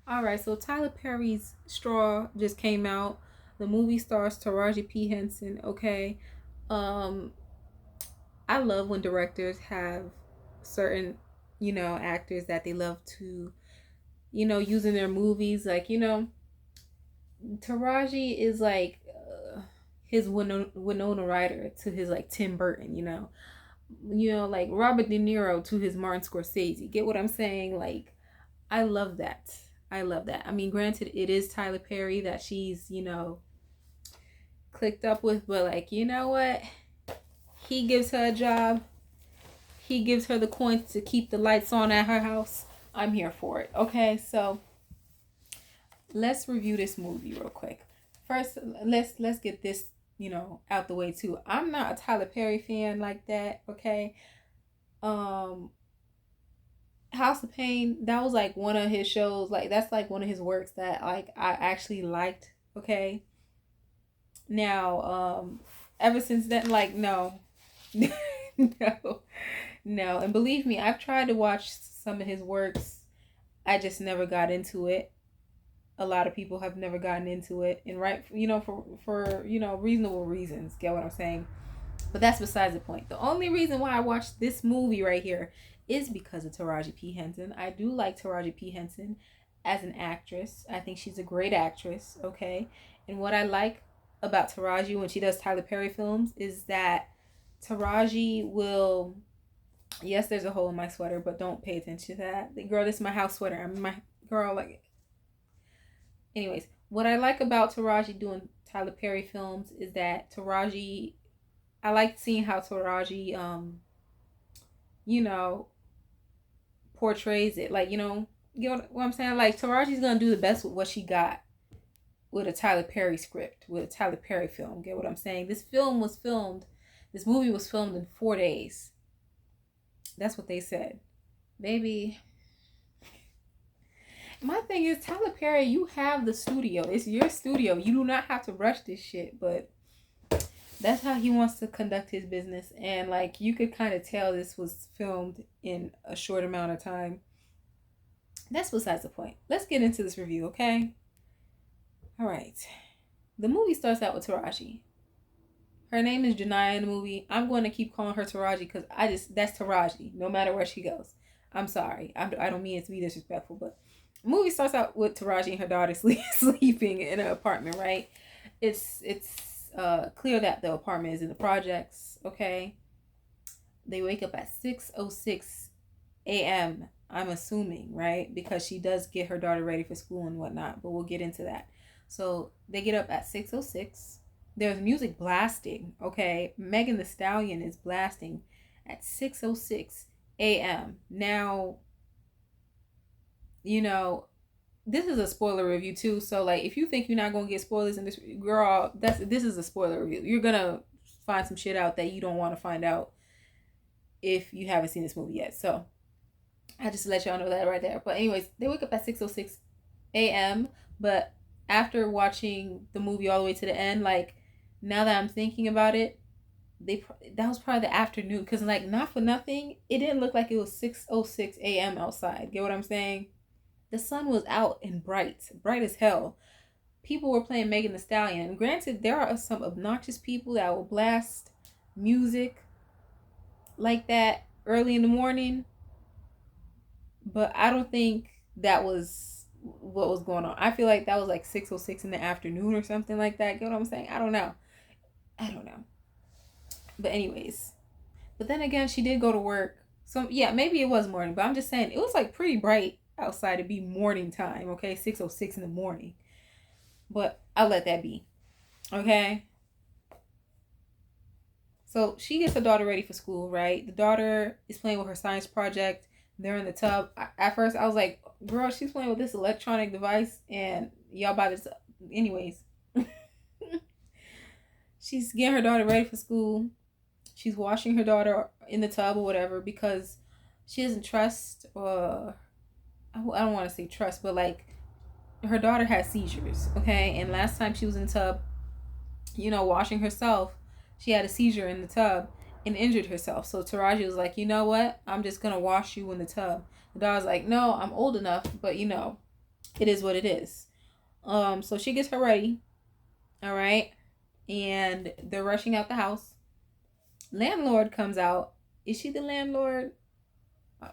All right, so Tyler Perry's Straw just came out. The movie stars Taraji P Henson. Okay, um, I love when directors have certain, actors that they love to, use in their movies. Like, Taraji is like his Winona Ryder to his like Tim Burton. Like Robert De Niro to his Martin Scorsese. Get what I'm saying? Like, I love that. I love that. I mean, granted, it is Tyler Perry that she's, clicked up with, but like, you know what? He gives her a job. He gives her the coins to keep the lights on at her house. I'm here for it. Okay, so let's review this movie real quick. First, let's get this, out the way too. I'm not a Tyler Perry fan like that. Okay, um, House of Pain, that was like one of his shows. Like that's like one of his works that like I actually liked. Okay. Now, ever since then, like no, no, no. And believe me, I've tried to watch some of his works. I just never got into it. A lot of people have never gotten into it, and right, for reasonable reasons. Get what I'm saying? But that's besides the point. The only reason why I watched this movie right here is because of Taraji P. Henson. I do like Taraji P. Henson as an actress. I think she's a great actress, okay? And what I like about Taraji when she does Tyler Perry films is that Taraji will, yes, there's a hole in my sweater, but don't pay attention to that. Girl, this is my house sweater. I'm my girl, like, anyways, what I like about Taraji doing Tyler Perry films is that Taraji, I like seeing how Taraji, you know, portrays it. Like, you know what I'm saying? Like, Taraji's gonna do the best with what she got with a Tyler Perry script, with a Tyler Perry film. Get what I'm saying? This movie was filmed in 4 days. That's what they said. Baby, my thing is, Tyler Perry, you have the studio. It's your studio. You do not have to rush this shit, but that's how he wants to conduct his business. And like you could kind of tell this was filmed in a short amount of time. That's besides the point. Let's get into this review, okay? All right. The movie starts out with Taraji. Her name is Janiyah in the movie. I'm going to keep calling her Taraji because that's Taraji, no matter where she goes. I'm sorry. I don't mean it to be disrespectful, but the movie starts out with Taraji and her daughter sleeping in an apartment, right? It's clear that the apartment is in the projects, okay? They wake up at 6:06 a.m., I'm assuming, right? Because she does get her daughter ready for school and whatnot, but we'll get into that. So they get up at 6:06. There's music blasting, okay? Megan Thee Stallion is blasting at 6:06 a.m. Now, you know, this is a spoiler review too. So like if you think you're not gonna get spoilers in this, girl, this is a spoiler review. You're gonna find some shit out that you don't want to find out if you haven't seen this movie yet. So I just let y'all know that right there. But anyways, they wake up at 6:06 a.m. But after watching the movie all the way to the end, like now that I'm thinking about it, that was probably the afternoon because like not for nothing, it didn't look like it was 6:06 a.m. outside. Get what I'm saying? The sun was out and bright as hell. People were playing Megan Thee Stallion. Granted, there are some obnoxious people that will blast music like that early in the morning, but I don't think that was what was going on. I feel like that was like 6:06 in the afternoon or something like that. Get what I'm saying? I don't know. I don't know. But anyways, but then again, she did go to work. So yeah, maybe it was morning, but I'm just saying it was like pretty bright outside to be morning time. Okay, 6:06 in the morning. But I'll let that be. Okay. So she gets her daughter ready for school, right? The daughter is playing with her science project. They're in the tub. At first, I was like, girl, she's playing with this electronic device, and y'all about this. Anyways, she's getting her daughter ready for school. She's washing her daughter in the tub or whatever because she doesn't trust, I don't want to say trust, but like her daughter has seizures, okay? And last time she was in the tub, washing herself, she had a seizure in the tub and injured herself. So Taraji was like, you know what? I'm just gonna wash you in the tub. The daughter's like, no, I'm old enough, but it is what it is. So she gets her ready, all right, and they're rushing out the house. Landlord comes out. Is she the landlord? Oh,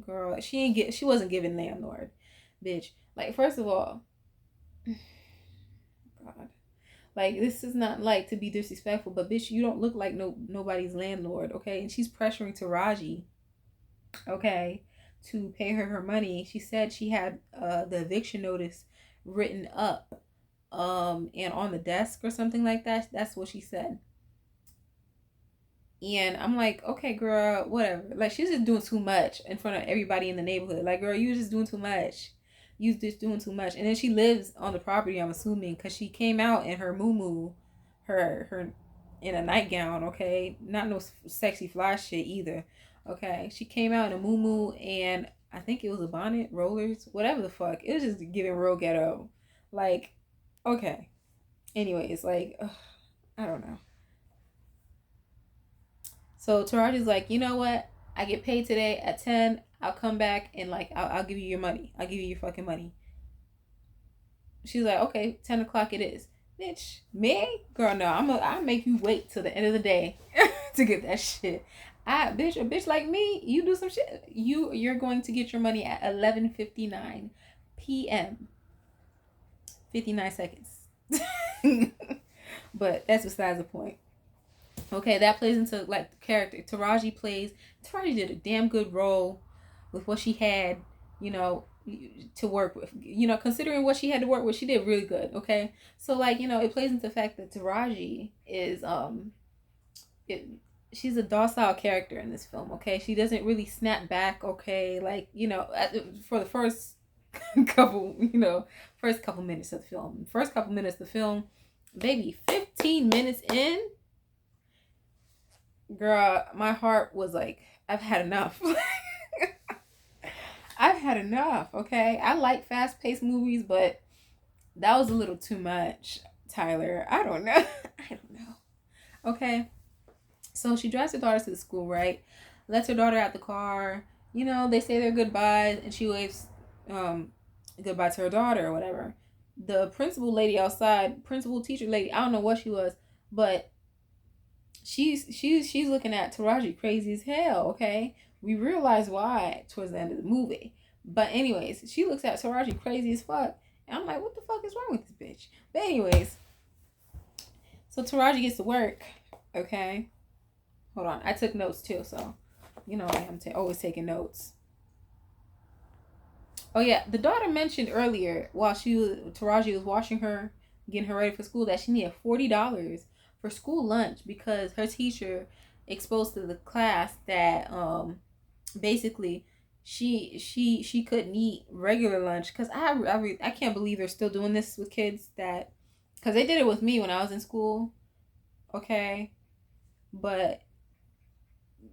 girl, she wasn't giving landlord, bitch. Like, first of all, God, like, this is not like to be disrespectful, but bitch, you don't look like nobody's landlord, okay? And she's pressuring Taraji, okay, to pay her money. She said she had the eviction notice written up and on the desk or something like that. That's what she said. And I'm like, okay, girl, whatever. Like, she's just doing too much in front of everybody in the neighborhood. Like, girl, you just doing too much. You just doing too much. And then she lives on the property, I'm assuming, because she came out in her muumuu, her in a nightgown, okay? Not no sexy fly shit either, okay? She came out in a muumuu and I think it was a bonnet, rollers, whatever the fuck. It was just giving real ghetto. Like, okay. Anyways, like, ugh, I don't know. So Taraji's like, you know what? I get paid today at 10. I'll come back and like I'll give you your money. I'll give you your fucking money. She's like, okay, 10 o'clock it is. Bitch, me? Girl, no, I'll make you wait till the end of the day to get that shit. A bitch like me, you do some shit. You're going to get your money at 11:59 p.m. 59 seconds. But that's besides the point. Okay, that plays into like the character. Taraji did a damn good role with what she had, you know, to work with. You know, considering what she had to work with, she did really good. Okay, so like, you know, it plays into the fact that Taraji is it, she's a docile character in this film. Okay, she doesn't really snap back. Okay, like, you know, for the first first couple minutes of the film. First couple minutes of the film, maybe 15 minutes in, girl, my heart was like, I've had enough. I've had enough, okay? I like fast paced movies, but that was a little too much, Tyler. I don't know. I don't know. Okay. So she drives her daughter to the school, right? Lets her daughter out the car. You know, they say their goodbyes, and she waves goodbye to her daughter or whatever. The principal lady outside, principal teacher lady, I don't know what she was, but she's looking at Taraji crazy as hell, okay? We realize why towards the end of the movie. But anyways, she looks at Taraji crazy as fuck. And I'm like, what the fuck is wrong with this bitch? But anyways, so Taraji gets to work, okay? Hold on, I took notes too, so you know I'm always taking notes. Oh yeah, the daughter mentioned earlier while Taraji was washing her, getting her ready for school, that she needed $40 for school lunch because her teacher exposed to the class that basically she couldn't eat regular lunch because I can't believe they're still doing this with kids, that because they did it with me when I was in school, okay, but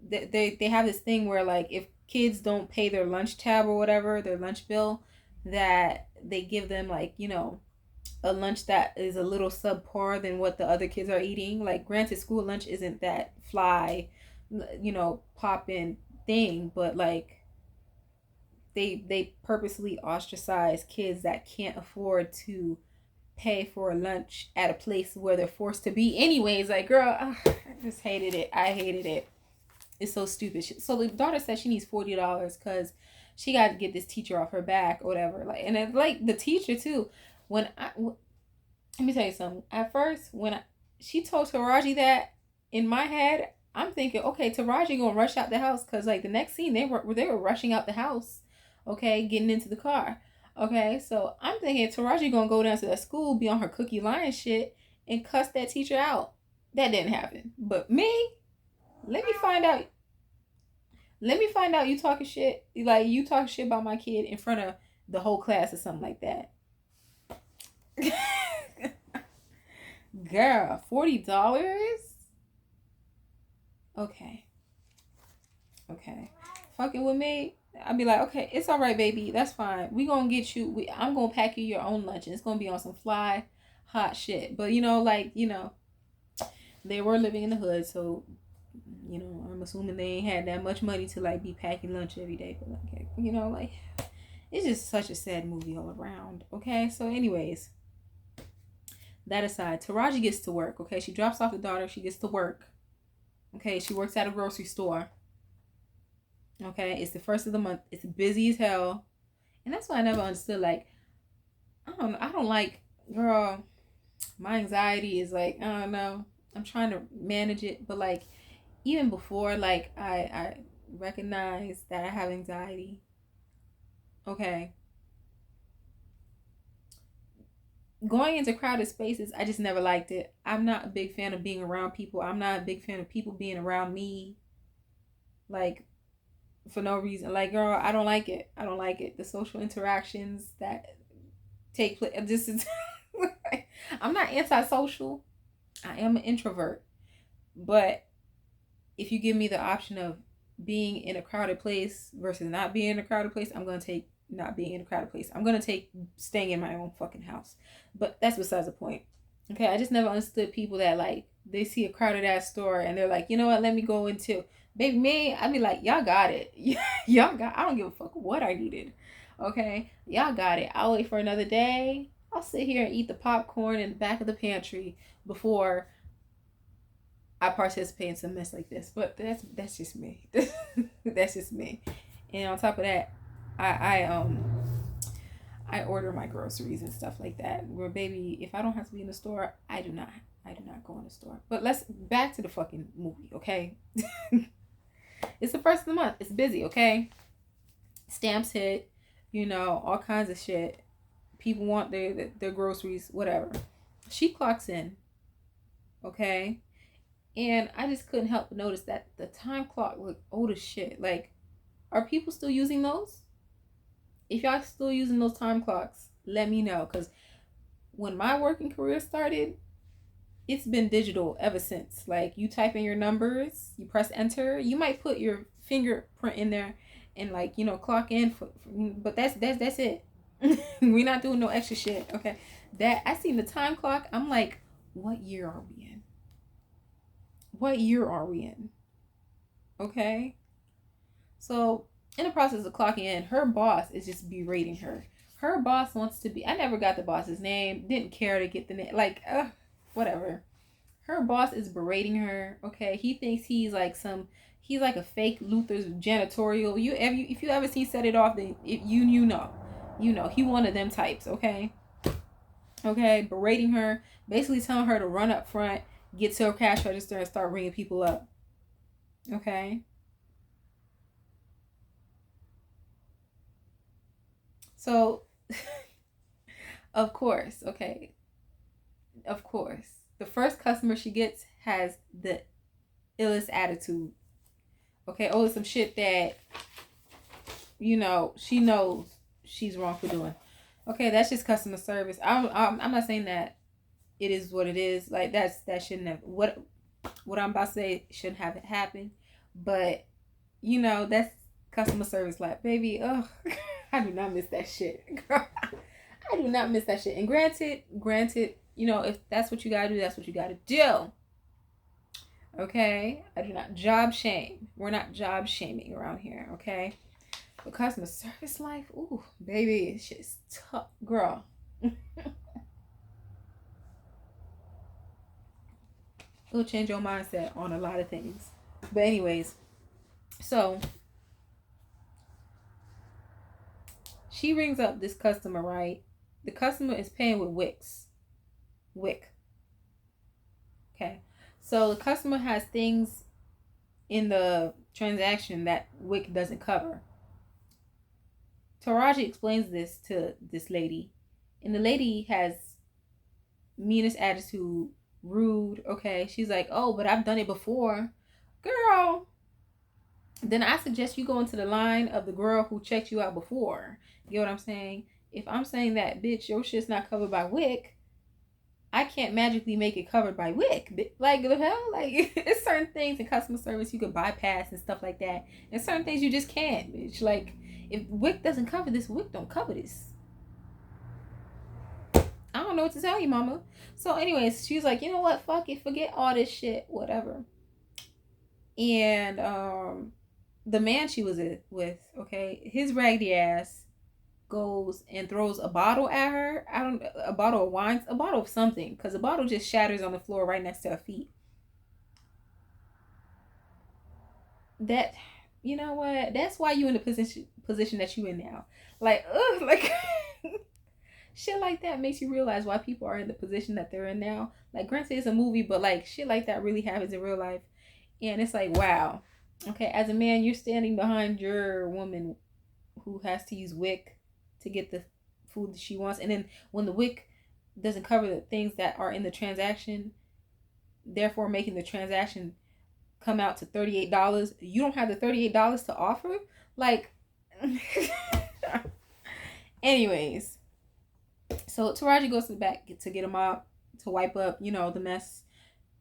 they have this thing where like if kids don't pay their lunch tab or whatever, their lunch bill, that they give them like, you know, a lunch that is a little subpar than what the other kids are eating. Like, granted, school lunch isn't that fly, you know, pop in thing, but like they purposely ostracize kids that can't afford to pay for lunch at a place where they're forced to be anyways. Like, girl, I just hated it. I hated it. It's so stupid. So the daughter said she needs $40 because she got to get this teacher off her back or whatever. Like, and it's like the teacher too. Let me tell you something. At first, she told Taraji that, in my head, I'm thinking, okay, Taraji gonna rush out the house because like the next scene they were rushing out the house, okay, getting into the car, okay. So I'm thinking Taraji gonna go down to that school, be on her cookie line shit, and cuss that teacher out. That didn't happen. But me, let me find out. Let me find out you talking shit. Like, you talking shit about my kid in front of the whole class or something like that. Girl, $40? Okay. Fucking with me, I'd be like, okay, it's all right, baby. That's fine. We gonna get you. I'm gonna pack you your own lunch, and it's gonna be on some fly, hot shit. But you know, like, you know, they were living in the hood, so you know, I'm assuming they ain't had that much money to like be packing lunch every day. But like, you know, like, It's just such a sad movie all around. Okay, so anyways, that aside, Taraji gets to work. Okay, she drops off the daughter. She gets to work. Okay, she works at a grocery store. Okay, it's the first of the month. It's busy as hell, and that's why I never understood. Like, I don't like, girl. My anxiety is like, I don't know. I'm trying to manage it, but like, even before, like, I recognize that I have anxiety. Okay, going into crowded spaces, I just never liked it. I'm not a big fan of being around people. I'm not a big fan of people being around me. Like, for no reason. Like, girl, I don't like it. I don't like it. The social interactions that take place. This is. I'm not antisocial. I am an introvert. But if you give me the option of being in a crowded place versus not being in a crowded place, I'm gonna take not being in a crowded place. I'm gonna take staying in my own fucking house. But that's besides the point. Okay, I just never understood people that like they see a crowded ass store and they're like, you know what, let me go into baby me. I'd be like, y'all got it. Y'all got I don't give a fuck what I needed. Okay? Y'all got it. I'll wait for another day. I'll sit here and eat the popcorn in the back of the pantry before I participate in some mess like this. But that's just me. That's just me. And on top of that, I order my groceries and stuff like that. Where baby, if I don't have to be in the store, I do not. I do not go in the store. But let's back to the fucking movie, okay? It's the first of the month. It's busy, okay? Stamps hit, all kinds of shit. People want their groceries, whatever. She clocks in, okay? And I just couldn't help but notice that the time clock looked old as shit. Like, are people still using those? If y'all still using those time clocks, let me know. Because when my working career started, it's been digital ever since. Like, you type in your numbers, you press enter. You might put your fingerprint in there and like, clock in but that's it. We're not doing no extra shit. Okay. That I seen the time clock. I'm like, what year are we in? What year are we in? Okay. So in the process of clocking in, her boss is just berating her. Her boss wants to be. I never got the boss's name. Didn't care to get the name. Like, whatever. Her boss is berating her. Okay, he thinks he's like He's like a fake Luther's janitorial. If you ever see Set It Off, then you know he one of them types. Okay, berating her, basically telling her to run up front, get to a cash register, and start ringing people up. Okay. So, of course, the first customer she gets has the illest attitude. Okay, oh, some shit that she knows she's wrong for doing. Okay, that's just customer service. I'm not saying that it is what it is. Like that shouldn't have what I'm about to say shouldn't have happened. But that's customer service. Like, baby, I do not miss that shit. I do not miss that shit. And granted, if that's what you gotta do, that's what you gotta do. Okay? I do not job shame. We're not job shaming around here, okay? But customer service life, ooh, baby, it's just tough, girl. It'll change your mindset on a lot of things. But anyways, so she rings up this customer, right? The customer is paying with Wix. Wick. Okay. So the customer has things in the transaction that Wick doesn't cover. Taraji explains this to this lady, and the lady has meanest attitude, rude. Okay, she's like, "Oh, but I've done it before, girl." Then I suggest you go into the line of the girl who checked you out before. You get what I'm saying? If I'm saying that, bitch, your shit's not covered by Wick, I can't magically make it covered by Wick. Like, the hell? Like, it's certain things in customer service you can bypass and stuff like that. And certain things you just can't, bitch. Like, if Wick doesn't cover this, Wick don't cover this. I don't know what to tell you, mama. So anyways, she's like, you know what? Fuck it. Forget all this shit. Whatever. And the man she was with, okay, his raggedy ass goes and throws a bottle at her. I don't A bottle of wine, a bottle of something, because the bottle just shatters on the floor right next to her feet. That, you know what? That's why you in the position that you in now. Like, ugh, like shit like that makes you realize why people are in the position that they're in now. Like, granted, it's a movie, but like shit like that really happens in real life, and it's like, wow. Okay, as a man, you're standing behind your woman who has to use WIC to get the food that she wants, and then when the WIC doesn't cover the things that are in the transaction, therefore making the transaction come out to $38, you don't have the $38 to offer. Like, anyways, so Taraji goes to the back to get a mop to wipe up, the mess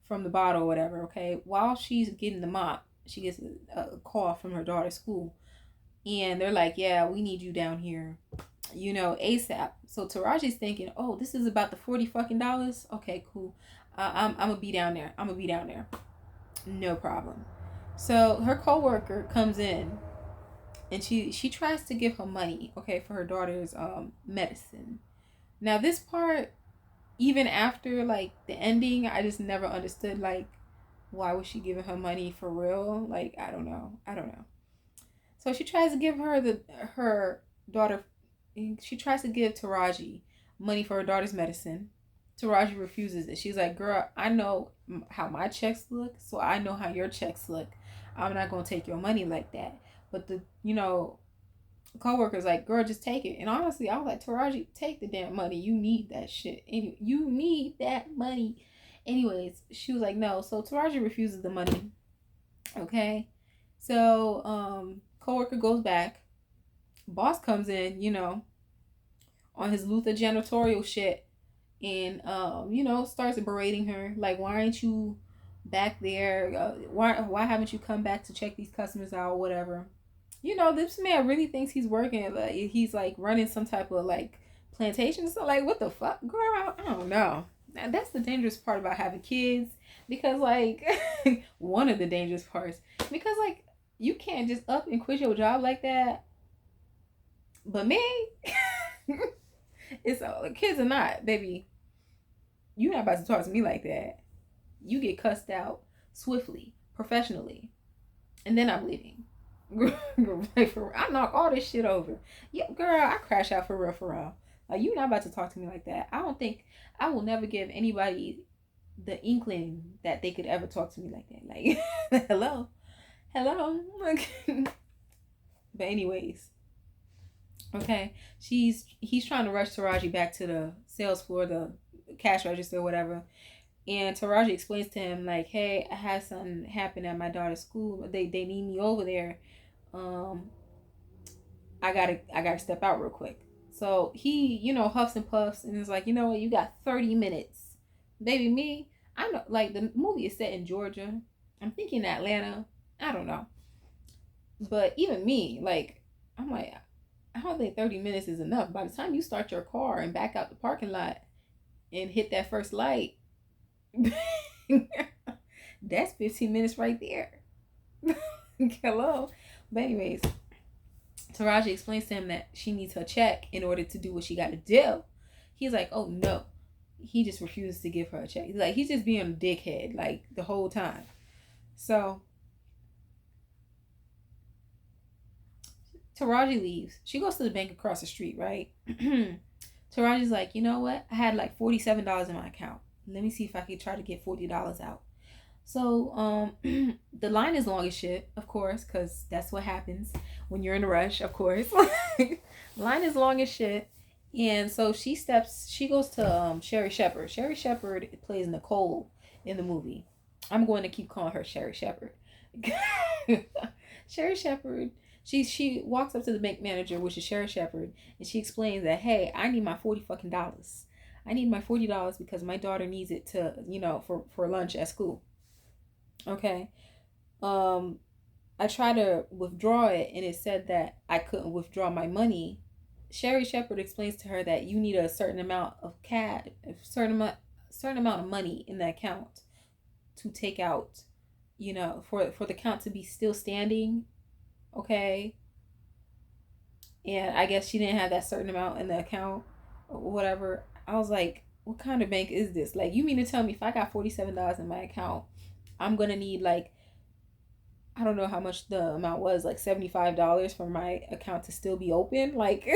from the bottle or whatever. Okay, while she's getting the mop, she gets a call from her daughter's school, and they're like, "Yeah, we need you down here, ASAP." So Taraji's thinking, "Oh, this is about the $40 fucking. Okay, cool. I'm gonna be down there. I'm gonna be down there. No problem." So her coworker comes in, and she tries to give her money, okay, for her daughter's medicine. Now this part, even after like the ending, I just never understood, like, why was she giving her money for real? Like, I don't know. So she tries to give her daughter. She tries to give Taraji money for her daughter's medicine. Taraji refuses it. She's like, "Girl, I know how my checks look, so I know how your checks look. I'm not gonna take your money like that." But the coworker's like, "Girl, just take it." And honestly, I was like, "Taraji, take the damn money. You need that shit. Anyway, you need that money." Anyways, she was like, "No." So Taraji refuses the money. Okay. So coworker goes back. Boss comes in, on his Luther janitorial shit, and starts berating her, like, "Why aren't you back there? Why haven't you come back to check these customers out, whatever?" This man really thinks he's working, like he's like running some type of like plantation. So like, what the fuck, girl? I don't know. That's the dangerous part about having kids, because like one of the dangerous parts, because like you can't just up and quit your job like that. But me, it's kids or not, baby. You're not about to talk to me like that. You get cussed out swiftly, professionally, and then I'm leaving. I knock all this shit over. Yeah, girl, I crash out for real, for real. Like, you not about to talk to me like that. I don't think I will never give anybody the inkling that they could ever talk to me like that. Like, hello. Like, but anyways, okay. He's trying to rush Taraji back to the sales floor, the cash register, or whatever. And Taraji explains to him, like, "Hey, I had something happen at my daughter's school. They need me over there. Um, I gotta step out real quick." So he, huffs and puffs and is like, "You know what? You got 30 minutes, baby." Me, I know, like, the movie is set in Georgia. I'm thinking Atlanta. I don't know, but even me, like, I'm like, I don't think 30 minutes is enough. By the time you start your car and back out the parking lot and hit that first light, that's 15 minutes right there. Hello. But anyways, Taraji explains to him that she needs her check in order to do what she got to do. He's like, "Oh no." He just refuses to give her a check. He's like, he's just being a dickhead, like, the whole time. So Taraji leaves. She goes to the bank across the street, right? Taraji's like, "You know what? I had like $47 in my account. Let me see if I can try to get $40 out." So the line is long as shit, of course, because that's what happens when you're in a rush, of course. Line is long as shit. And so she goes to Sherri Shepherd. Sherri Shepherd plays Nicole in the movie. I'm going to keep calling her Sherri Shepherd. Sherri Shepherd, she walks up to the bank manager, which is Sherri Shepherd, and she explains that, "Hey, I need my $40 fucking. I need my $40 because my daughter needs it to, for lunch at school." Okay. Um, I tried to withdraw it, and it said that I couldn't withdraw my money. Sherri Shepherd explains to her that you need a certain amount of cash, certain amount of money in the account to take out, for the account to be still standing. Okay. and I guess she didn't have that certain amount in the account or whatever. I was like, what kind of bank is this? Like, you mean to tell me if I got $47 in my account, I'm gonna need like, I don't know how much the amount was, like $75 for my account to still be open? Like,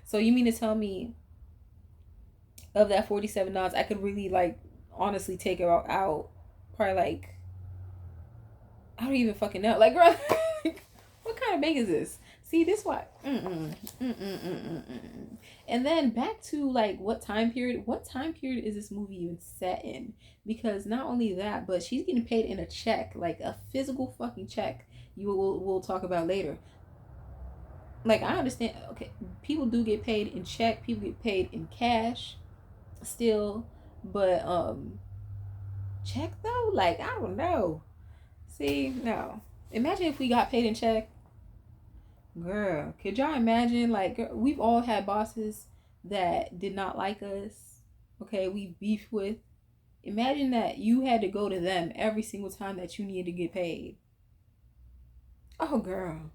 so you mean to tell me of that $47, I could really like honestly take it out probably like, I don't even fucking know. Like, girl, what kind of bank is this? See, this why. And then back to like what time period? What time period is this movie even set in? Because not only that, but she's getting paid in a check, like a physical fucking check. We'll talk about later. Like, I understand. Okay, people do get paid in check. People get paid in cash, still, but check though. Like, I don't know. See, no. Imagine if we got paid in check. Girl, could y'all imagine? Like, girl, we've all had bosses that did not like us. Okay, we beef with. Imagine that you had to go to them every single time that you needed to get paid. Oh, girl.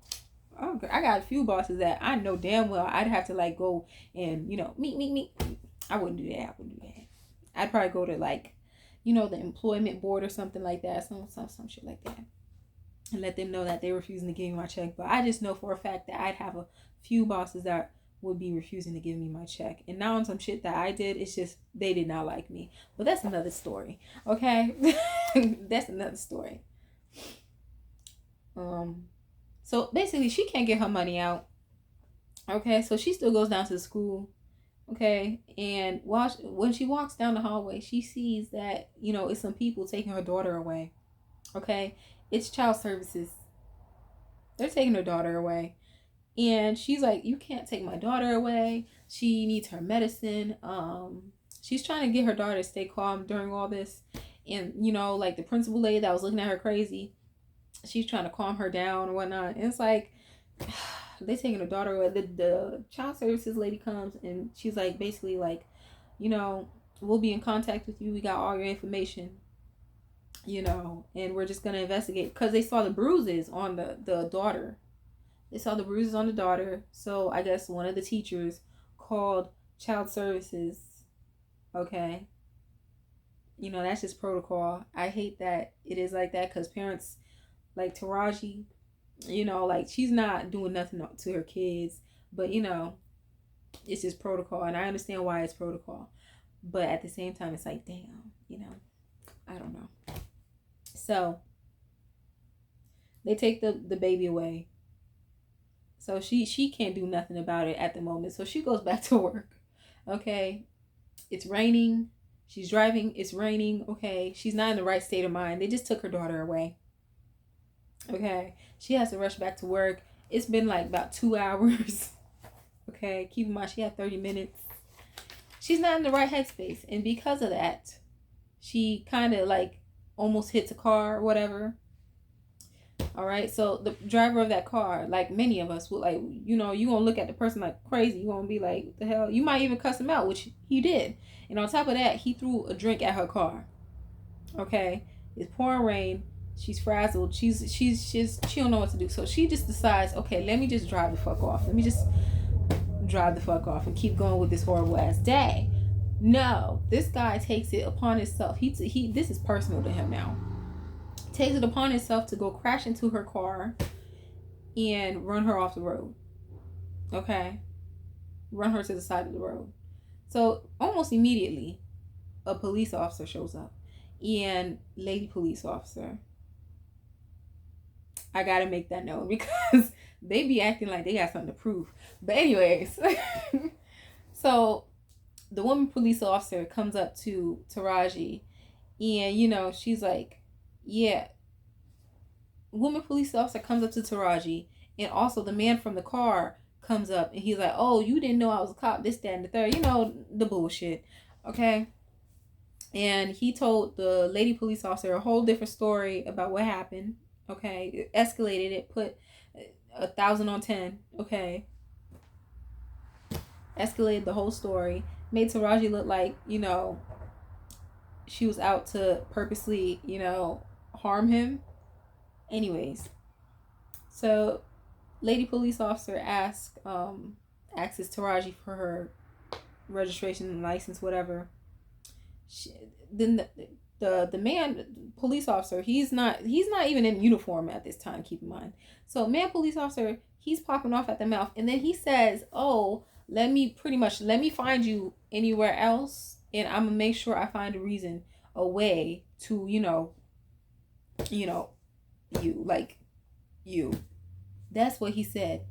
Oh, girl. I got a few bosses that I know damn well I'd have to, like, go and, meet. I wouldn't do that. I'd probably go to, like, the employment board or something like that. Some shit like that. And let them know that they're refusing to give me my check. But I just know for a fact that I'd have a few bosses that would be refusing to give me my check. And now on some shit that I did, it's just they did not like me. But that's another story. Okay? That's another story. So basically she can't get her money out. Okay, so she still goes down to the school. Okay, and when she walks down the hallway, she sees that, it's some people taking her daughter away. Okay, it's child services. They're taking her daughter away. And she's like, you can't take my daughter away. She needs her medicine. She's trying to get her daughter to stay calm during all this. And, like the principal lady that was looking at her crazy, she's trying to calm her down and whatnot. And it's like, they taking her daughter away. The child services lady comes and she's like, basically like, we'll be in contact with you. We got all your information. And we're just going to investigate. Because they saw the bruises on the daughter. They saw the bruises on the daughter. So I guess one of the teachers called child services. Okay. That's just protocol. I hate that it is like that because parents like Taraji, like she's not doing nothing to her kids. But, it's just protocol. And I understand why it's protocol. But at the same time, it's like, damn, I don't know. So they take the baby away. So she can't do nothing about it at the moment. So she goes back to work. Okay. It's raining. She's driving. It's raining. Okay. She's not in the right state of mind. They just took her daughter away. Okay. She has to rush back to work. It's been like about 2 hours. Okay. Keep in mind, she had 30 minutes. She's not in the right headspace. And because of that, she kind of like almost hits a car or whatever. All right, so the driver of that car, like many of us, would like, you gonna look at the person like crazy. You gonna be like, what the hell? You might even cuss him out, which he did. And on top of that, he threw a drink at her car. Okay, it's pouring rain. She's frazzled. She don't know what to do. So she just decides, okay, let me just drive the fuck off. Let me just drive the fuck off and keep going with this horrible ass day. No, this guy takes it upon himself. He this is personal to him now. Takes it upon himself to go crash into her car and run her off the road. Okay? Run her to the side of the road. So almost immediately, a police officer shows up. And lady police officer, I gotta make that known because they be acting like they got something to prove. But anyways, so the woman police officer comes up to Taraji and, she's like, yeah. Woman police officer comes up to Taraji, and also the man from the car comes up and he's like, oh, you didn't know I was a cop, this, that, and the third. The bullshit. Okay? And he told the lady police officer a whole different story about what happened. Okay? It escalated. It put 1,000 on 10. Okay? Escalated the whole story. Made Taraji look like, she was out to purposely, harm him. Anyways, so Lady police officer asks Taraji for her registration and license, whatever. Then the man police officer, he's not even in uniform at this time, keep in mind. So man police officer, he's popping off at the mouth, and then he says, oh, let me find you anywhere else, and I'm gonna make sure I find a reason, a way to you, like, you. That's what he said.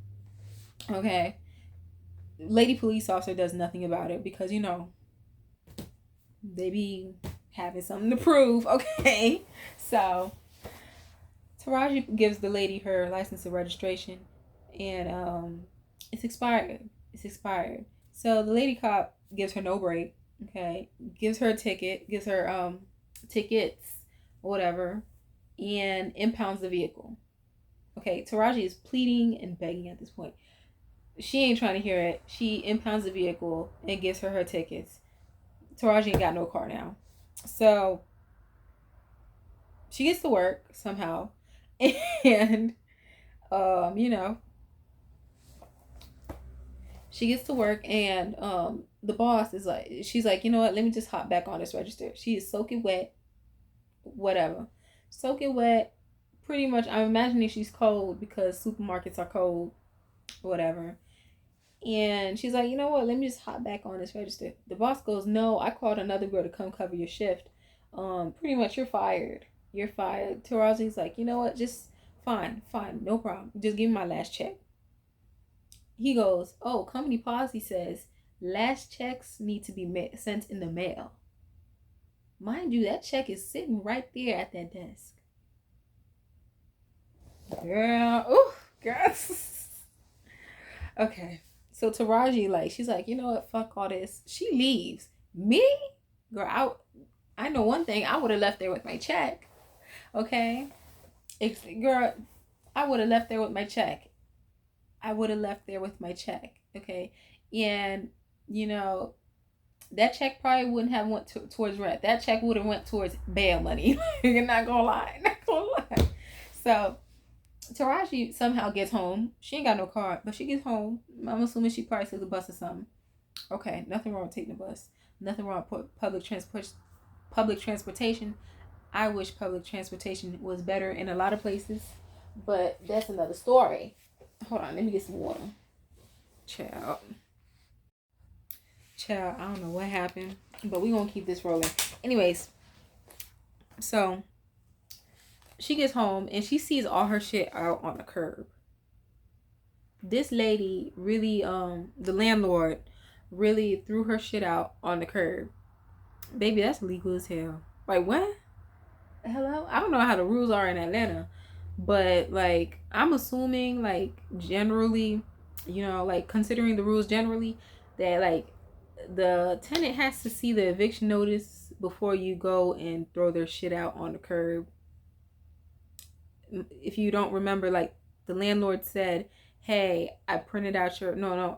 Okay. Lady police officer does nothing about it because they be having something to prove. Okay. So Taraji gives the lady her license and registration, and it's expired. So the lady cop gives her no break. Okay. Gives her a ticket, gives her tickets, whatever, and impounds the vehicle. Okay, Taraji is pleading and begging at this point. She ain't trying to hear it. She impounds the vehicle and gives her tickets. Taraji ain't got no car now. So she gets to work somehow. And, she gets to work, and the boss is like, she's like, you know what? Let me just hop back on this register. She is soaking wet. Whatever. Soaking wet. Pretty much, I'm imagining she's cold because supermarkets are cold. Whatever. And she's like, you know what? Let me just hop back on this register. The boss goes, no, I called another girl to come cover your shift. Pretty much, you're fired. You're fired. Taraji's like, you know what? Just fine, no problem. Just give me my last check. He goes, oh, company policy says last checks need to be sent in the mail. Mind you, that check is sitting right there at that desk. Girl, Okay, so Taraji, like, she's like, you know what, fuck all this. She leaves. Me? Girl, I know one thing. I would have left there with my check. Okay? Girl, I would have left there with my check. Okay? And, that check probably wouldn't have went towards rent. That check would have went towards bail money. You're not gonna lie. So Taraji somehow gets home. She ain't got no car, but she gets home. I'm assuming she probably took the bus or something. Okay, nothing wrong with taking the bus. Nothing wrong with public transportation. I wish public transportation was better in a lot of places, but that's another story. Hold on, let me get some water. Child, I don't know what happened, but we gonna keep this rolling. Anyways, so she gets home and she sees all her shit out on the curb. This lady really, the landlord really threw her shit out on the curb. Baby, that's illegal as hell. Like, what? Hello? I don't know how the rules are in Atlanta, but, like, I'm assuming, like, generally, like, considering the rules generally, that, like, the tenant has to see the eviction notice before you go and throw their shit out on the curb. If you don't remember, like, the landlord said, hey, I printed out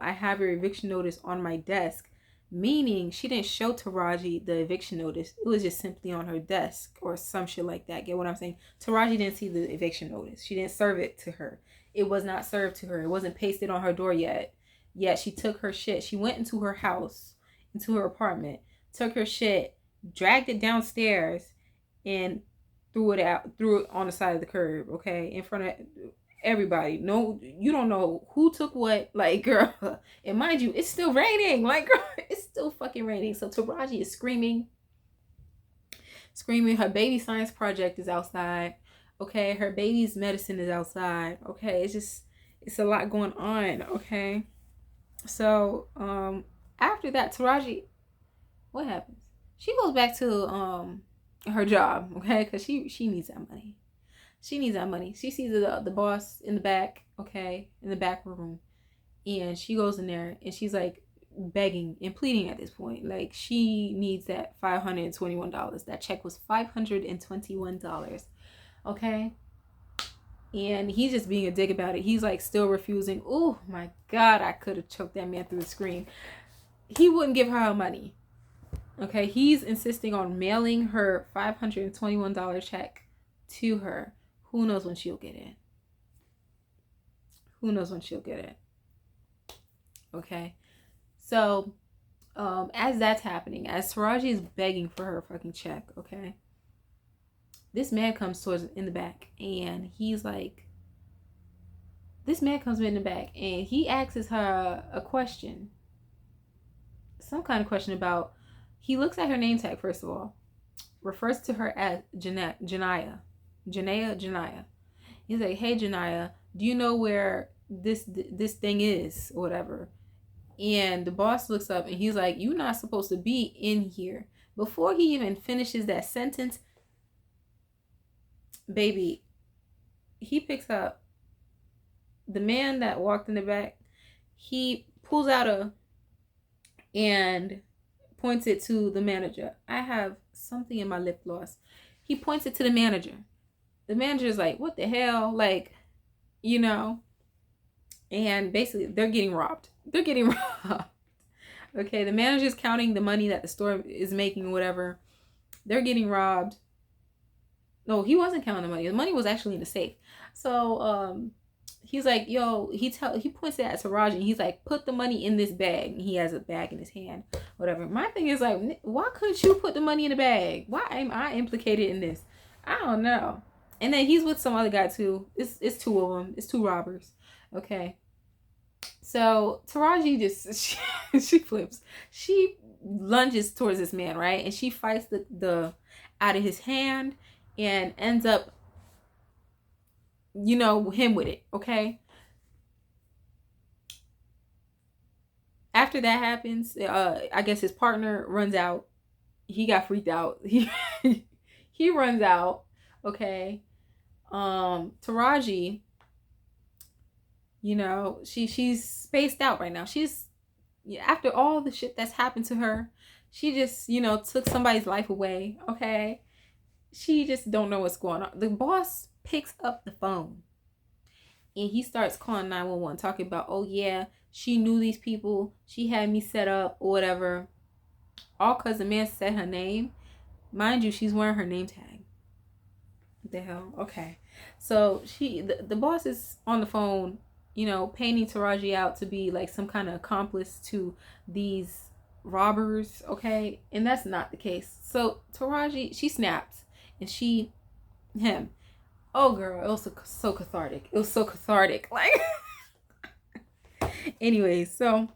I have your eviction notice on my desk. Meaning she didn't show Taraji the eviction notice. It was just simply on her desk or some shit like that. Get what I'm saying? Taraji didn't see the eviction notice. She didn't serve it to her. It was not served to her. It wasn't pasted on her door yet. Yet she took her shit. She went into her house, into her apartment, took her shit, dragged it downstairs, and threw it on the side of the curb, okay, in front of everybody. No, you don't know who took what, like, girl. And mind you, it's still raining, like, girl, it's still fucking raining. So Taraji is screaming. Her baby science project is outside, okay, her baby's medicine is outside, okay. It's a lot going on, okay. So after that, Taraji, what happens? She goes back to her job, okay, because she needs that money. She sees the boss in the back, okay, in the back room, and she goes in there and she's like begging and pleading at this point. Like, she needs that $521. That check was $521, okay. And he's just being a dick about it. He's like still refusing. Oh my God, I could have choked that man through the screen. He wouldn't give her money. Okay, he's insisting on mailing her $521 check to her. Who knows when she'll get in? Who knows when she'll get it? Okay. So, as that's happening, as Taraji is begging for her fucking check, okay, this man comes towards in the back, and he's like, this man comes in the back, and he asks her a question, some kind of question about. He looks at her name tag first of all, refers to her as Janaya. He's like, hey Janaya, do you know where this thing is or whatever? And the boss looks up and he's like, you're not supposed to be in here. Before he even finishes that sentence, baby, he picks up the man that walked in the back. He pulls out and points it to the manager. I have something in my lip gloss. He points it to the manager. The manager's like, what the hell? Like, you know, and basically they're getting robbed. Okay, the manager's counting the money that the store is making or whatever. They're getting robbed. No, he wasn't counting the money. The money was actually in the safe. So he's like, yo, he points it at Taraji and he's like, put the money in this bag. And he has a bag in his hand, whatever. My thing is like, why couldn't you put the money in the bag? Why am I implicated in this? I don't know. And then he's with some other guy too. It's two of them. It's two robbers. Okay. So Taraji just she flips. She lunges towards this man, right? And she fights the out of his hand and ends up, you know, him with it. Okay. After that happens, I guess his partner runs out. He got freaked out. He runs out. Okay. Taraji, you know, she's spaced out right now. She's, after all the shit that's happened to her, she just, you know, took somebody's life away. Okay. She just don't know what's going on. The boss picks up the phone and he starts calling 911, talking about, oh yeah, she knew these people, she had me set up or whatever, all because the man said her name. Mind you, she's wearing her name tag. What the hell? Okay. So the boss is on the phone, you know, painting Taraji out to be like some kind of accomplice to these robbers. Okay. And that's not the case. So Taraji, she snaps and him. Oh girl, it was so cathartic. It was so cathartic. Like, anyways, so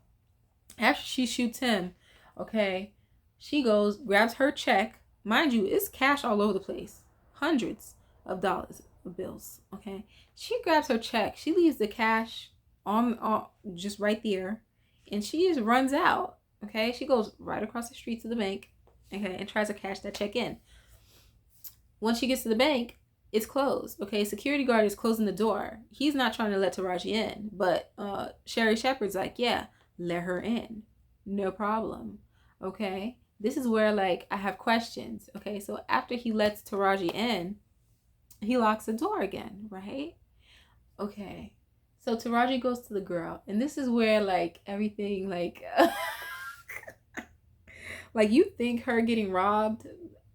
after she shoots him, okay, she goes, grabs her check. Mind you, it's cash all over the place. Hundreds of dollars of bills. Okay. She grabs her check. She leaves the cash on just right there. And she just runs out. Okay. She goes right across the street to the bank. Okay. And tries to cash that check in. Once she gets to the bank, it's closed. Okay. Security guard is closing the door. He's not trying to let Taraji in. But Sherri Shepherd's like, yeah, let her in. No problem. Okay. This is where, like, I have questions. Okay. So after he lets Taraji in, he locks the door again, right? Okay. So Taraji goes to the girl. And this is where, like, everything, like, like, you think her getting robbed,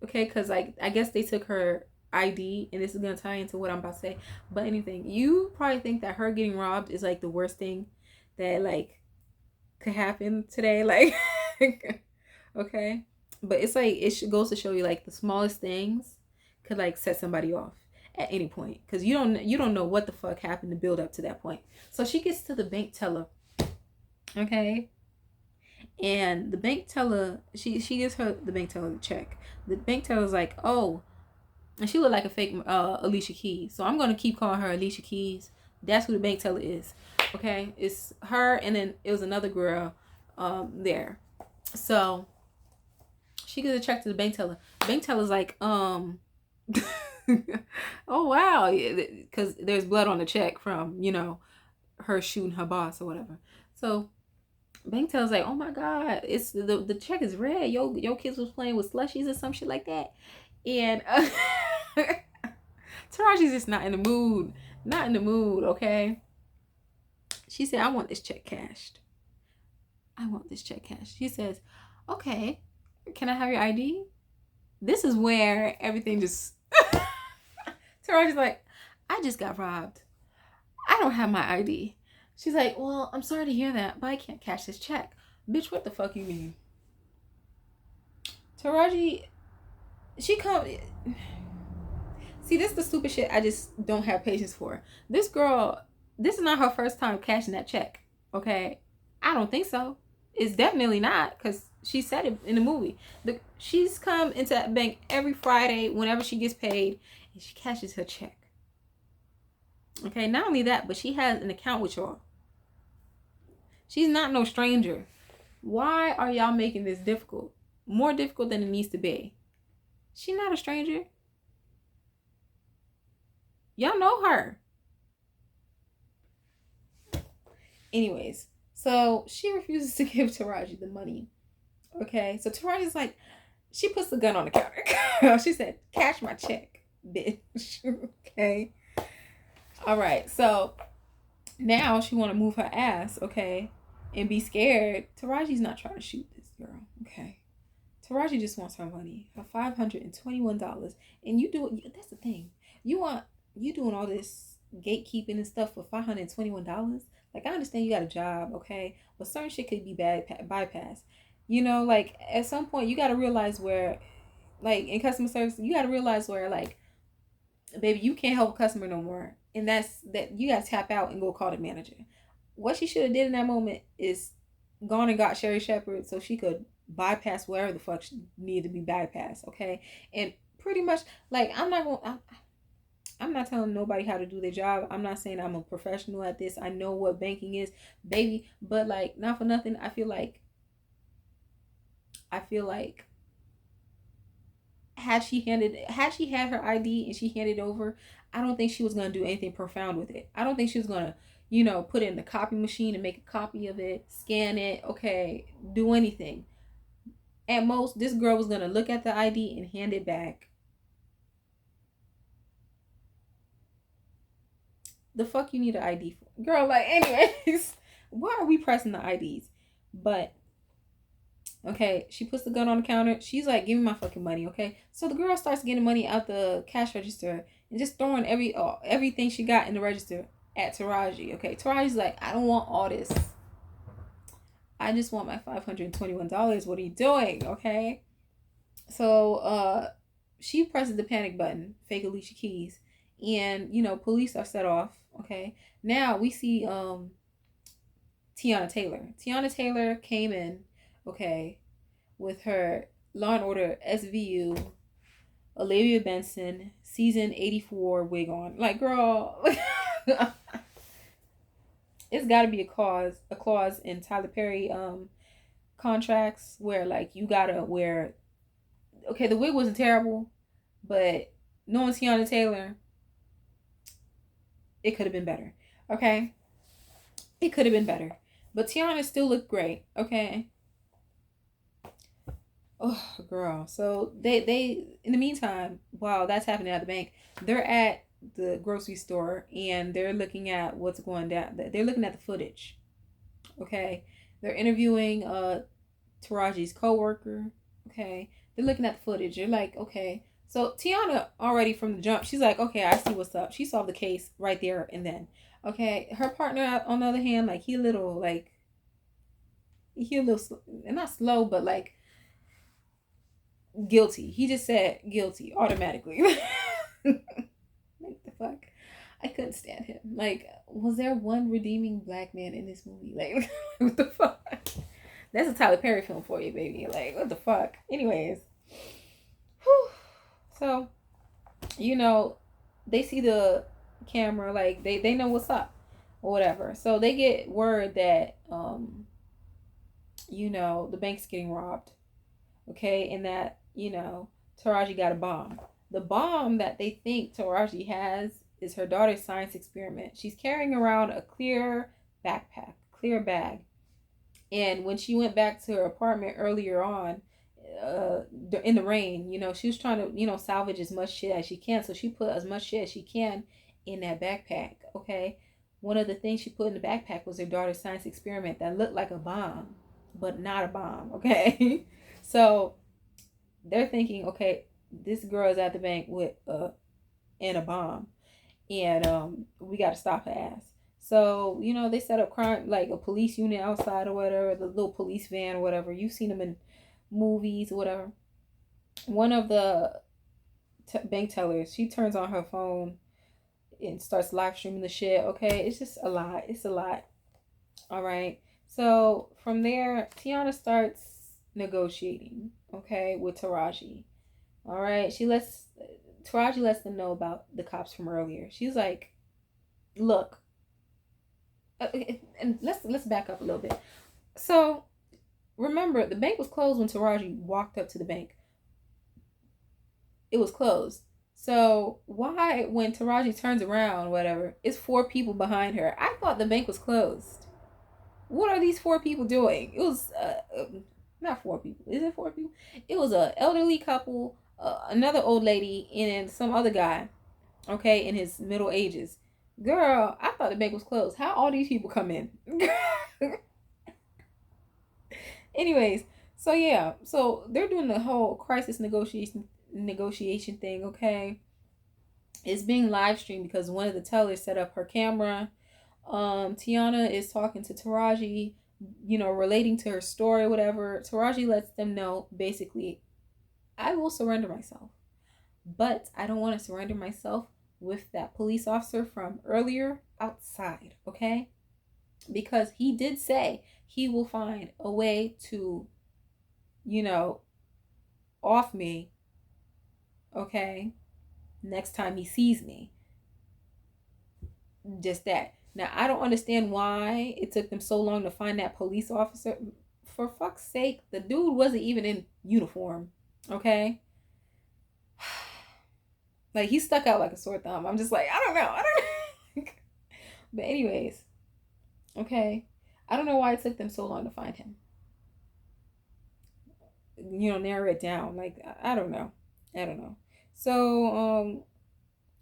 okay? Because, like, I guess they took her ID. And this is going to tie into what I'm about to say. But anything. You probably think that her getting robbed is, like, the worst thing that, like, could happen today. Like, okay? But it's, like, goes to show you, like, the smallest things could, like, set somebody off at any point, because you don't know what the fuck happened to build up to that point. So she gets to the bank teller, okay, and the bank teller, she gives her the bank teller the check. The bank teller's like, oh, and she looked like a fake Alicia Keys, so I'm gonna keep calling her Alicia Keys. That's who the bank teller is. Okay, it's her, and then it was another girl there. So she gives a check to the bank teller. The bank teller's like, oh wow, because there's blood on the check from, you know, her shooting her boss or whatever. So bank teller's like, oh my god, it's the check is red. Your kids was playing with slushies or some shit like that. And Taraji's just not in the mood. Okay, she said, I want this check cashed. She says, okay, can I have your ID? This is where everything just Taraji's like, I just got robbed. I don't have my ID. She's like, well, I'm sorry to hear that, but I can't cash this check. Bitch, what the fuck you mean? Taraji, she come. See, this is the stupid shit I just don't have patience for. This girl, this is not her first time cashing that check. Okay, I don't think so. It's definitely not, because she said it in the movie. She's come into that bank every Friday whenever she gets paid, and she cashes her check. Okay, not only that, but she has an account with y'all. She's not no stranger. Why are y'all making this difficult? More difficult than it needs to be. She's not a stranger. Y'all know her. Anyways, so she refuses to give Taraji the money. Okay, so Taraji's like, she puts the gun on the counter. She said, cash my check, bitch. Okay. All right, so now she want to move her ass, okay, and be scared. Taraji's not trying to shoot this girl, okay. Taraji just wants her money, her $521, and you do it. That's the thing. You doing all this gatekeeping and stuff for $521. Like, I understand you got a job, okay, but certain shit could be bypassed. You know, like, at some point you got to realize where, like, in customer service, you got to realize where, like, baby, you can't help a customer no more, and that's that. You got to tap out and go call the manager. What she should have did in that moment is gone and got Sherri Shepherd so she could bypass whatever the fuck needed to be bypassed, okay? And pretty much, like, I'm not telling nobody how to do their job. I'm not saying I'm a professional at this. I know what banking is, baby. But, like, not for nothing, I feel like had she had her ID and she handed over, I don't think she was gonna do anything profound with it. I don't think she was gonna, put it in the copy machine and make a copy of it, scan it, okay, do anything. At most, this girl was gonna look at the ID and hand it back. The fuck you need an ID for, girl? Like, anyways, why are we pressing the IDs? But okay, she puts the gun on the counter. She's like, give me my fucking money, okay? So the girl starts getting money out the cash register and just throwing everything she got in the register at Taraji, okay? Taraji's like, I don't want all this. I just want my $521. What are you doing, okay? So she presses the panic button, fake Alicia Keys, and, police are set off, okay? Now we see Teyana Taylor. Teyana Taylor came in, okay, with her Law and Order SVU Olivia Benson season 84 wig on. Like, girl, it's got to be a clause in Tyler Perry contracts where, like, you gotta wear. Okay, the wig wasn't terrible, but knowing Teyana Taylor, it could have been better. Okay, it could have been better, but Teyana still looked great. Okay. Oh, girl. So they in the meantime, while that's happening at the bank, they're at the grocery store and they're looking at what's going down. They're looking at the footage. Okay, they're interviewing Taraji's coworker. Okay, they're looking at the footage. They're like, okay. So Teyana already from the jump, she's like, okay, I see what's up. She solved the case right there and then. Okay, her partner on the other hand, like, he a little not slow, but like guilty. He just said guilty automatically. Like, the fuck? I couldn't stand him. Like, was there one redeeming black man in this movie? Like, what the fuck? That's a Tyler Perry film for you, baby. Like, what the fuck? Anyways. Whew. So, they see the camera, like, they know what's up or whatever. So they get word that the bank's getting robbed. Okay, and that, Taraji got a bomb. The bomb that they think Taraji has is her daughter's science experiment. She's carrying around a clear bag. And when she went back to her apartment earlier on, in the rain, she was trying to, salvage as much shit as she can. So she put as much shit as she can in that backpack, okay? One of the things she put in the backpack was her daughter's science experiment that looked like a bomb, but not a bomb, okay? So they're thinking, okay, this girl is at the bank with and a bomb, and we got to stop her ass. So, you know, they set up crime, like a police unit outside or whatever, the little police van or whatever. You've seen them in movies or whatever. One of the bank tellers, she turns on her phone and starts live streaming the shit. Okay, it's just a lot. It's a lot. All right. So from there, Tiana starts negotiating. Okay, with Taraji. All right. Taraji lets them know about the cops from earlier. She's like, "Look, and let's back up a little bit. So remember, the bank was closed when Taraji walked up to the bank. It was closed. So why, when Taraji turns around, whatever, it's four people behind her? I thought the bank was closed. What are these four people doing? It was not four people. Is it four people? It was a elderly couple, another old lady, and some other guy. Okay, in his middle ages. Girl, I thought the bank was closed. How all these people come in? Anyways, so yeah, so they're doing the whole crisis negotiation thing. Okay, it's being live streamed because one of the tellers set up her camera. Tiana is talking to Taraji, you know, relating to her story, whatever. Taraji lets them know basically, I will surrender myself, but I don't want to surrender myself with that police officer from earlier outside, okay? Because he did say he will find a way to, you know, off me, okay, next time he sees me. Just that. Now, I don't understand why it took them so long to find that police officer. For fuck's sake, the dude wasn't even in uniform, okay? Like, he stuck out like a sore thumb. I'm just like, I don't know. But anyways, okay. I don't know why it took them so long to find him. You know, narrow it down. Like, I don't know. I don't know. So,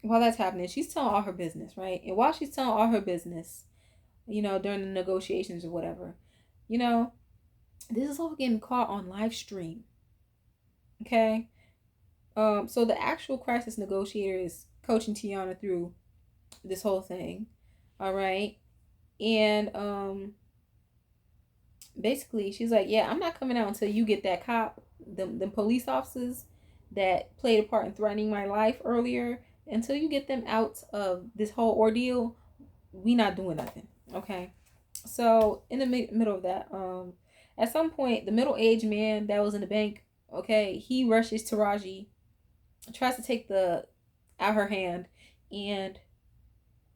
while that's happening, she's telling all her business, right? And while she's telling all her business, you know, during the negotiations or whatever, you know, this is all getting caught on live stream. Okay? So the actual crisis negotiator is coaching Tiana through this whole thing. All right. And basically she's like, yeah, I'm not coming out until you get that cop, them police officers that played a part in threatening my life earlier. Until you get them out of this whole ordeal, we not doing nothing. Okay. So in the middle of that, at some point, the middle-aged man that was in the bank, okay, he rushes Taraji, tries to take the out her hand, and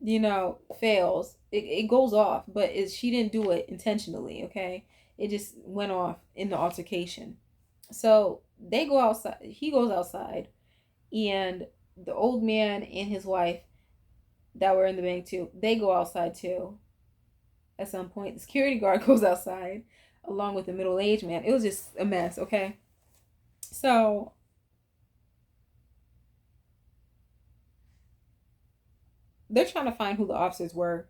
you know, fails. It goes off, but she didn't do it intentionally. Okay, it just went off in the altercation. So they go outside. He goes outside, and the old man and his wife that were in the bank too, they go outside too. At some point, the security guard goes outside along with the middle-aged man. It was just a mess. Okay, so they're trying to find who the officers were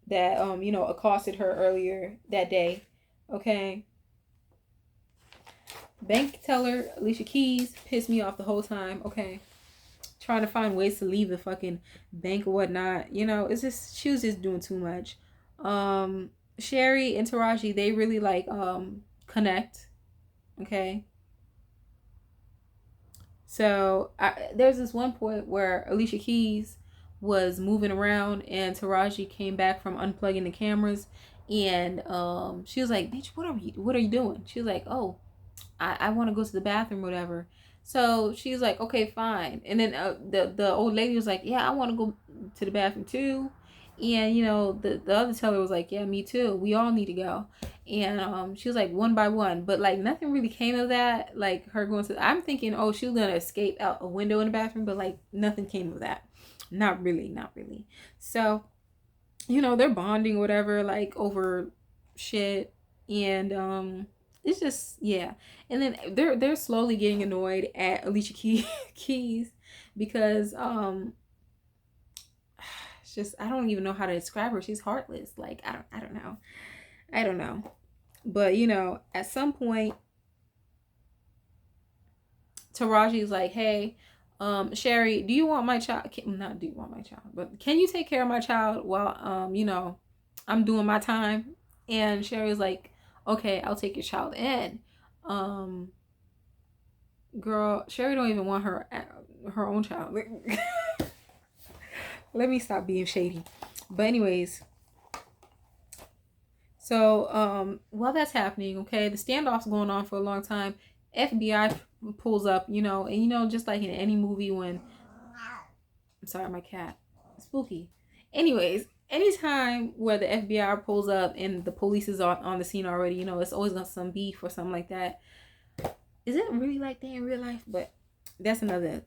that you know, accosted her earlier that day. Okay, bank teller Alicia Keys pissed me off the whole time. Okay, trying to find ways to leave the fucking bank or whatnot. You know, it's just, she was just doing too much. Sherry and Taraji, they really like connect. Okay, so there's this one point where Alicia Keys was moving around and Taraji came back from unplugging the cameras, and she was like, bitch, what are you doing? She was like, oh, I want to go to the bathroom, whatever. So she's like, okay, fine. And then the old lady was like, yeah, I want to go to the bathroom too. And you know, the other teller was like, yeah, me too. We all need to go. And she was like, one by one, but like nothing really came of that. Like her going to, I'm thinking, oh, she was gonna escape out a window in the bathroom, but like nothing came of that. Not really, not really. So, you know, they're bonding, whatever, like over shit, and it's just, yeah. And then they're slowly getting annoyed at Alicia Keys because it's just, I don't even know how to describe her. She's heartless. Like I don't know. But you know, at some point Taraji's like, hey, Sherry, do you want my child? Not do you want my child, but can you take care of my child while, you know, I'm doing my time? And Sherry was like, okay, I'll take your child in. Um, Girl, Sherry don't even want her own child. Let me stop being shady. But anyways, so while that's happening, okay, the standoff's going on for a long time. FBI pulls up, you know, and you know, just like in any movie when I'm sorry, my cat. Spooky. Anyways, anytime where the FBI pulls up and the police is on the scene already, you know, it's always got some beef or something like that. Is it really like that in real life? But that's another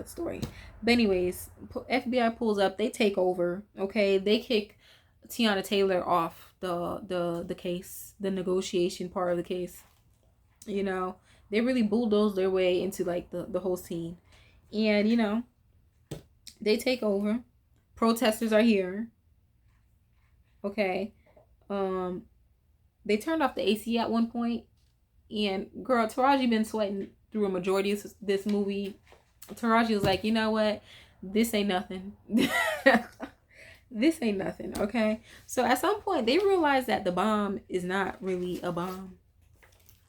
story. But anyways, FBI pulls up, they take over, okay? They kick Teyana Taylor off the case, the negotiation part of the case. You know, they really bulldoze their way into like the whole scene. And you know, they take over. Protesters are here. Okay. They turned off the AC at one point, and girl, Taraji been sweating through a majority of this movie. Taraji was like, you know what? This ain't nothing. This ain't nothing, okay? So at some point, they realized that the bomb is not really a bomb,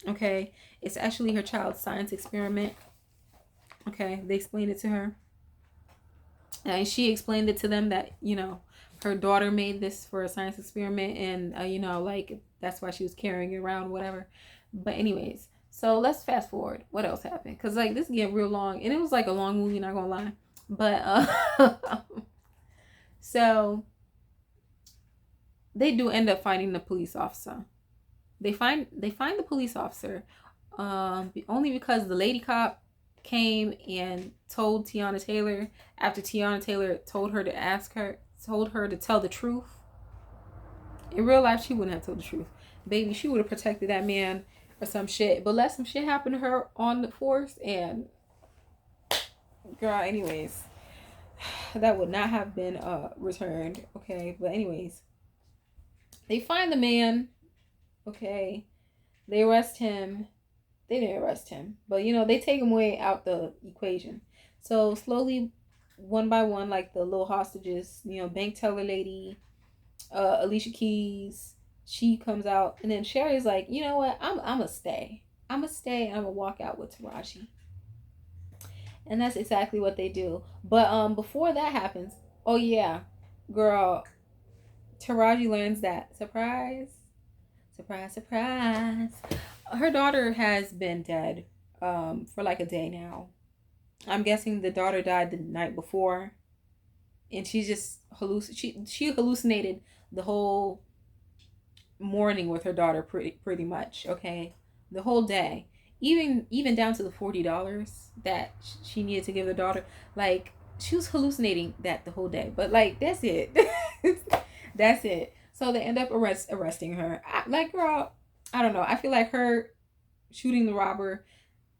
okay? It's actually her child's science experiment, okay? They explained it to her. And she explained it to them that, you know, her daughter made this for a science experiment and, you know, like, that's why she was carrying it around, whatever. But anyways, so let's fast forward. What else happened? Because, like, this is getting real long. And it was, like, a long movie, not gonna lie. But, so, they do end up finding the police officer. They find the police officer only because the lady cop came and told Teyana Taylor after Teyana Taylor told her to tell the truth. In real life, she wouldn't have told the truth. Baby, she would have protected that man or some shit. But let some shit happen to her on the force and girl, anyways, that would not have been returned. Okay, but anyways, they find the man. Okay, they arrest him. They didn't arrest him, but you know, they take him way out the equation. So slowly, one by one, like the little hostages, you know, bank teller lady, Alicia Keys, she comes out, and then Sherry's like, you know what, I'm gonna stay. I'm gonna walk out with Taraji. And that's exactly what they do. But before that happens, oh yeah, girl, Taraji learns that surprise, her daughter has been dead for like a day now. I'm guessing the daughter died the night before, and she just she hallucinated the whole morning with her daughter pretty much. Okay, the whole day, even down to the $40 that she needed to give the daughter. Like she was hallucinating that the whole day. But like that's it, that's it. So they end up arresting her. Like girl, I don't know. I feel like her shooting the robber,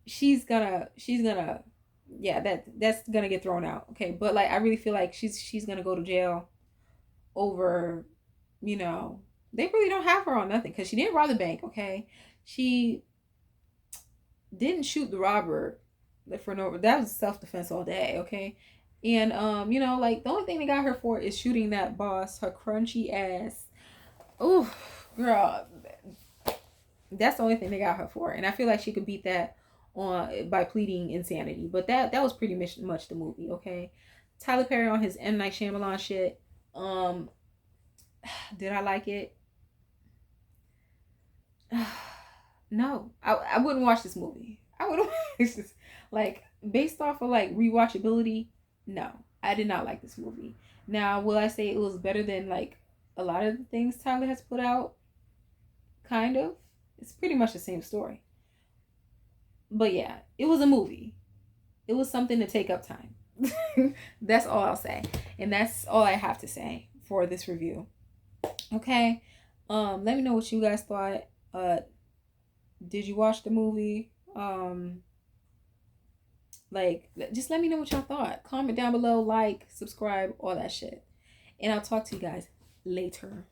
she's gonna yeah, that's gonna get thrown out. Okay, but like I really feel like she's gonna go to jail over, you know, they really don't have her on nothing because she didn't rob the bank. Okay, she didn't shoot the robber for no, that was self-defense all day. Okay, and you know, like the only thing they got her for is shooting that boss, her crunchy ass. Oh girl, that's the only thing they got her for, and I feel like she could beat that on by pleading insanity. But that was pretty much the movie. Okay, Tyler Perry on his M. Night Shyamalan shit. Did I like it? No, I wouldn't watch this movie. I wouldn't. It's just like based off of like rewatchability. No, I did not like this movie. Now, will I say it was better than like a lot of the things Tyler has put out? Kind of. It's pretty much the same story. But yeah, it was a movie. It was something to take up time. That's all I'll say. And that's all I have to say for this review. Okay. Let me know what you guys thought. Did you watch the movie? Like just let me know what y'all thought. Comment down below, like, subscribe, all that shit. And I'll talk to you guys later.